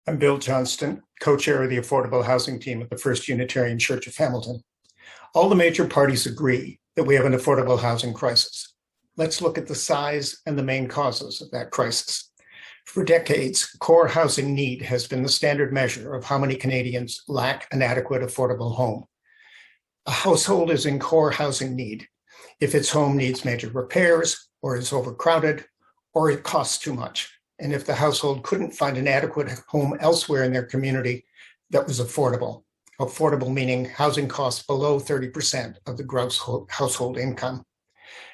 I'm Bill Johnston, co-chair of the Affordable Housing Team at the First Unitarian Church of Hamilton. All the major parties agree that we have an affordable housing crisis. Let's look at the size and the main causes of that crisis. For decades, core housing need has been the standard measure of how many Canadians lack an adequate affordable home. A household is in core housing need if its home needs major repairs, or is overcrowded, or it costs too much. And if the household couldn't find an adequate home elsewhere in their community that was affordable. Affordable meaning housing costs below 30% of the gross household income.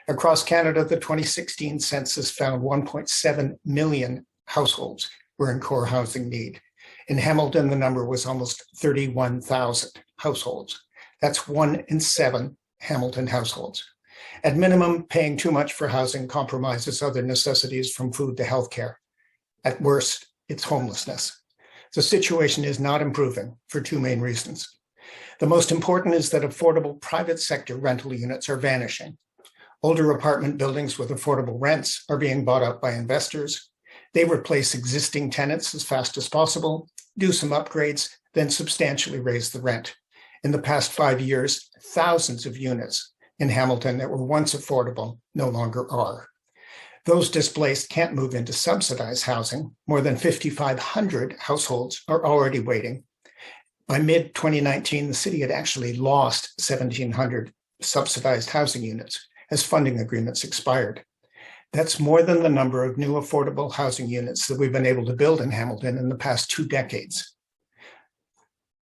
Across Canada, the 2016 census found 1.7 million households were in core housing need. In Hamilton, the number was almost 31,000 households. That's 1 in 7 Hamilton households. At minimum, paying too much for housing compromises other necessities from food to healthcare. At worst, it's homelessness. The situation is not improving for two main reasons. The most important is that affordable private sector rental units are vanishing. Older apartment buildings with affordable rents are being bought up by investors. They replace existing tenants as fast as possible, do some upgrades, then substantially raise the rent. In the past 5 years, thousands of units in Hamilton that were once affordable no longer are. Those displaced can't move into subsidized housing. More than 5,500 households are already waiting. By mid-2019, the city had actually lost 1,700 subsidized housing units as funding agreements expired. That's more than the number of new affordable housing units that we've been able to build in Hamilton in the past 2 decades.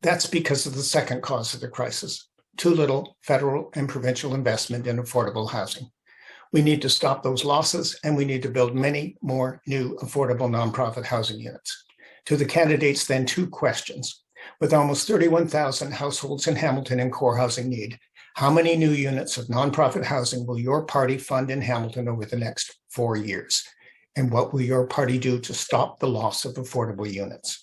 That's because of the second cause of the crisis: too little federal and provincial investment in affordable housing. We need to stop those losses, and we need to build many more new affordable nonprofit housing units. To the candidates, then, 2 questions. With almost 31,000 households in Hamilton in core housing need, how many new units of nonprofit housing will your party fund in Hamilton over the next 4 years? And what will your party do to stop the loss of affordable units?